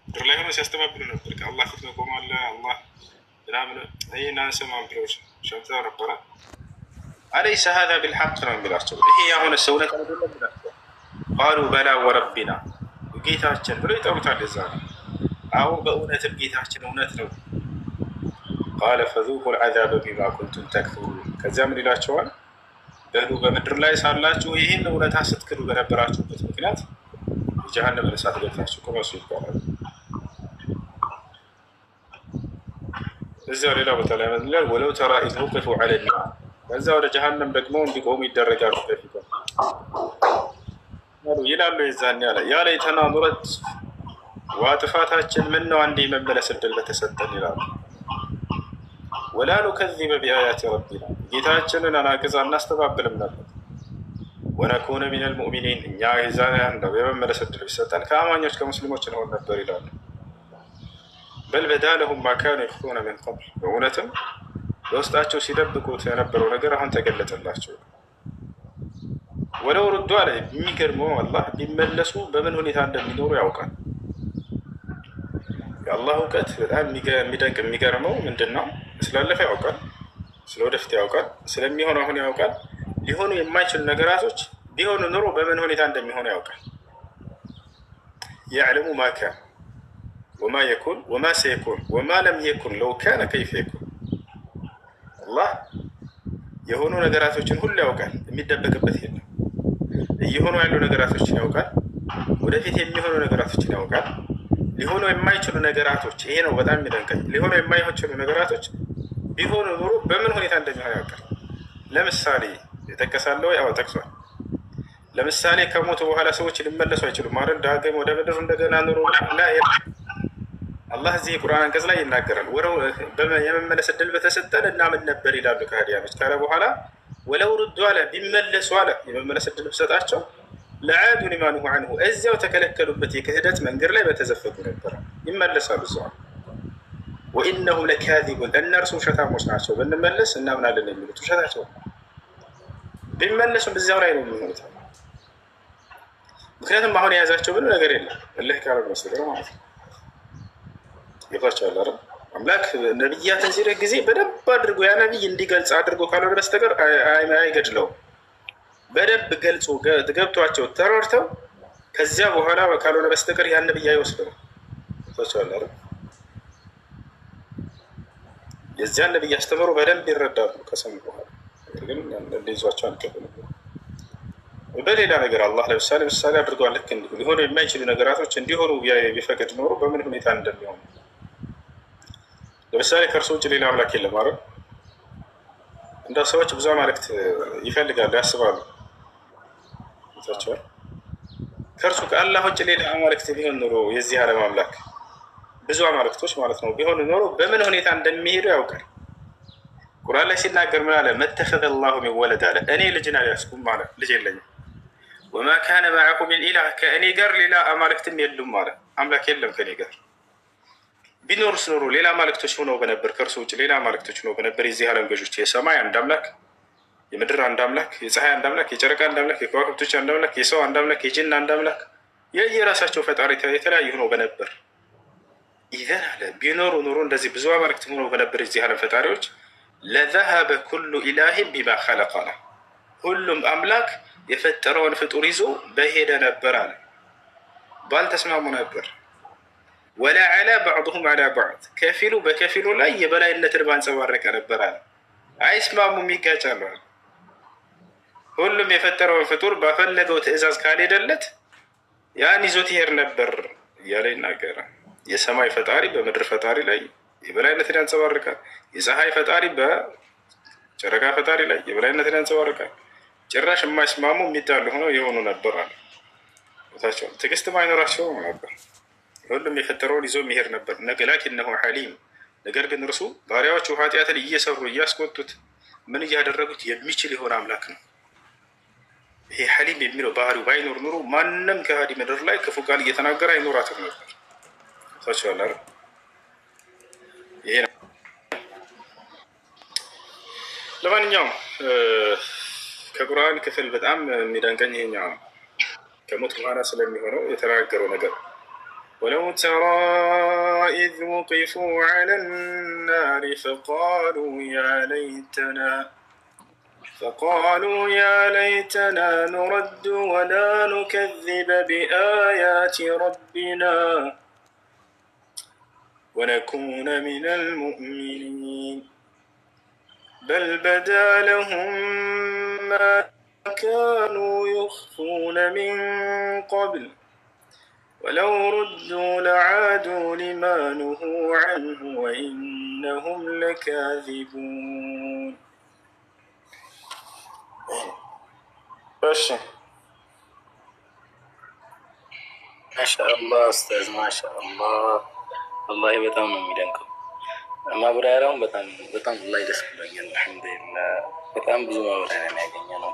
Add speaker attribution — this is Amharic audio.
Speaker 1: ምድር ላይ ሆኖ ሲያስተባብሉ ነበር። ከአላህ ፊት መቆም አለ አላህ ምናምን ይህን አንሰማም ብለው ሸምተው ነበረ። አለይሰ ሀዛ ቢልሐቅ ነው የሚላቸው። ይሄ የሆነ ሰውነት አይደለም ብላቸው ቃሉ በላ ወረቢና ጌታችን ብሎ ይጠሩታል። እዛ አዎ በእውነትም ጌታችን እውነት ነው። ቃለ ፈዙቁ ልዓዛበ ቢማ ኩንቱም ተክፉሩን። ከዚያ ምን ይላቸዋል? በሉ በምድር ላይ ሳላችሁ ይህን እውነታ ስትክዱ በነበራችሁበት ምክንያት የጀሃነም እሳት ገብታችሁ ቁረሱ ይባላል። እዚያው ሌላ ቦታ ላይ ምን ይላል? ወለው ተራ ኢዝ ውቂፉ ዐለ ናር። ከዚያ ወደ ጀሃነም ደግሞ እንዲቆሙ ይደረጋሉ። በፊት ይላሉ የዛን ያ ለይተና ኑረድ፣ ዋ ጥፋታችን ምን ነው አንዴ መመለስ እድል በተሰጠን ይላሉ። ወላ ኑከዚበ ቢአያቲ ረቢና፣ ጌታችንን አናግዛ እናስተባብልም ነበር። ወነኩነ ሚነል ሙእሚኒን፣ እኛ የዛን ነው የመመለስ እድል ቢሰጠን ከአማኞች ከሙስሊሞች እንሆን ነበር ይላሉ። በል በዳ ለሁም ማ ካኑ የኽፉነ ሚን ቀብል፣ በእውነትም በውስጣቸው ሲደብቁት የነበረው ነገር አሁን ተገለጠላቸው። ወለው ሩዱ አለ፣ የሚገርመው አላህ ቢመለሱ በምን ሁኔታ እንደሚኖሩ ያውቃል። የአላህ እውቀት በጣም የሚደንቅ የሚገርመው ምንድን ነው? ስላለፈ ያውቃል፣ ስለ ወደፊት ያውቃል፣ ስለሚሆን አሁን ያውቃል። ሊሆኑ የማይችሉ ነገራቶች ቢሆኑ ኑሮ በምን ሁኔታ እንደሚሆኑ ያውቃል። የዕለሙ ማ ካን ወማ የኩን ወማ ሰየኩን ወማ ለም የኩን ለው ካነ ከይፈ የኩን። አላህ የሆኑ ነገራቶችን ሁሉ ያውቃል፣ የሚደበቅበት የለም። እየሆኑ ያሉ ነገራቶችን ያውቃል፣ ወደፊት የሚሆኑ ነገራቶችን ያውቃል። ሊሆኑ የማይችሉ ነገራቶች፣ ይሄ ነው በጣም የሚደንቀኝ። ሊሆኑ የማይችሉ ነገራቶች ቢሆኑ ኑሮ በምን ሁኔታ እንደሚሆን ያውቃል። ለምሳሌ የጠቀሳለው ያው ጠቅሷል። ለምሳሌ ከሞቱ በኋላ ሰዎች ሊመለሱ አይችሉም ማለት ዳግም ወደ ምድር እንደገና ኑሮ አላህ እዚህ የቁርአን አንቀጽ ላይ ይናገራል። የመመለስ እድል በተሰጠን እናምን ነበር ይላሉ ከሃዲያኖች። ካለ በኋላ ወለው ሩዱ አለ፣ ቢመለሱ አለ የመመለስ እድል ብሰጣቸው ለዓዱ ሊማ ኑሁ ዐንሁ፣ እዚያው ተከለከሉበት የክህደት መንገድ ላይ በተዘፈቁ ነበር። ይመለሳሉ እዛው። ወኢነሁም ለካዚቡን፣ እነርሱ ውሸታሞች ናቸው፣ ብንመለስ እናምናለን የሚሉት ውሸታቸው። ቢመለሱም እዚያው ላይ ነው የሚሆኑት። ምክንያቱም አሁን የያዛቸው ብሎ ነገር የለም እልህ ካለ በስተቀር ማለት ነው። ይባቻል አይደል? አምላክ ነብያትን ሲልክ ጊዜ በደንብ አድርጎ ያ ነብይ እንዲገልጽ አድርጎ ካልሆነ በስተቀር አይገድለውም። በደንብ ገልጾ ገብቷቸው ተረድተው ከዚያ በኋላ ካልሆነ በስተቀር ያን ነብይ አይወስደው። ይባቻል አይደል? የዚያን ነብይ አስተምሮ በደንብ ይረዳሉ ከሰሙ በኋላ። ግን እንደይዟቸው አንቀበልም። በሌላ ነገር አላህ ለምሳሌ ምሳሌ አድርገዋል። ልክ እንዲሁ ሊሆኑ የማይችሉ ነገራቶች እንዲሆኑ ቢፈቅድ ኖሮ በምን ሁኔታ እንደሚሆኑ። ለምሳሌ ከእርሱ ውጭ ሌላ አምላክ የለም አይደል? እንደ ሰዎች ብዙ አማልክት ይፈልጋሉ፣ ያስባሉ። ታቸዋል ከእርሱ ከአላህ ውጭ ሌላ አማልክት ቢሆን ኖሮ የዚህ ዓለም አምላክ ብዙ አማልክቶች ማለት ነው ቢሆን ኖሮ በምን ሁኔታ እንደሚሄዱ ያውቃል። ቁርአን ላይ ሲናገር ምን አለ? መተኸዘ አላሁ ሚን ወለድ አለ፣ እኔ ልጅን አልያዝኩም ማለት ልጅ የለኝም። ወማ ካነ መዐሁ ሚን ኢላህ፣ ከእኔ ጋር ሌላ አማልክትም የሉም ማለት አምላክ የለም ከእኔ ጋር። ቢኖርስ ኖሮ ሌላ አማልክቶች ሆነው በነበር፣ ከእርሱ ውጭ ሌላ አማልክቶች ሆነው በነበር የዚህ ዓለም ገዦች፣ የሰማይ አንድ አምላክ፣ የምድር አንድ አምላክ፣ የፀሐይ አንድ አምላክ፣ የጨረቃ አንድ አምላክ፣ የከዋክብቶች አንድ አምላክ፣ የሰው አንድ አምላክ፣ የጅን አንድ አምላክ፣ የየራሳቸው ፈጣሪ የተለያዩ ሆነው በነበር። ኢዘን አለ ቢኖሩ ኖሮ እንደዚህ ብዙ አማልክት ሆነው በነበር የዚህ ዓለም ፈጣሪዎች ለዘሀበ ኩሉ ኢላሂን ቢማ ኸለቀ፣ ሁሉም አምላክ የፈጠረውን ፍጡር ይዞ በሄደ ነበር አለ፣ ባልተስማሙ ነበር። ወላ ዐላ ባዕዱሁም ዐላ ባዕድ፣ ከፊሉ በከፊሉ ላይ የበላይነትን ባንጸባረቀ ነበር አለ። አይስማሙም፣ ይጋጫሉ። ሁሉም የፈጠረውን ፍጡር ባፈለገው ትእዛዝ ካልሄደለት ያን ይዞት ይሄድ ነበር እያለ ይናገራል። የሰማይ ፈጣሪ በምድር ፈጣሪ ላይ የበላይነትን ያንጸባርቃል። የፀሐይ ፈጣሪ በጨረቃ ፈጣሪ ላይ የበላይነትን ያንጸባርቃል። ጭራሽ የማይስማሙ የሚጣሉ ሆነው የሆኑ ነበር አለ። ቦታቸው ትዕግስትም አይኖራቸውም ነበር። ሁሉም የፈጠረውን ይዞ የሚሄድ ነበር። ላኪነሁ ሐሊም፣ ነገር ግን እርሱ ባሪያዎቹ ኃጢአትን እየሰሩ እያስቆጡት ምን እያደረጉት የሚችል የሆነ አምላክ ነው። ይሄ ሐሊም የሚለው ባህሪው ባይኖር ኑሮ ማንም ከሃዲ ምድር ላይ ክፉ ቃል እየተናገረ አይኖራትም ነበር። ቦታቸው አለ። ይሄ ነው። ለማንኛውም ከቁርአን ክፍል በጣም የሚደንቀኝ ይሄኛው ነው። ከሞት በኋላ ስለሚሆነው የተናገረው ነገር ولو ترى إذ وقفوا على النار فقالوا يا ليتنا نرد ولا نكذب بآيات ربنا ونكون من المؤمنين بل بدا لهم ما كانوا يخفون من قبل ولو ردوا لعادوا لما نهوا عنه وإنهم لكاذبون.
Speaker 2: ما شاء الله أستاذ ما شاء الله والله በጣም ነው የሚደንቀው። ማብራሪያውን በጣም ላይ ደስ ብሎኛል። አልሐምዱሊላህ በጣም ብዙ ማብራሪያ ያገኘ ነው።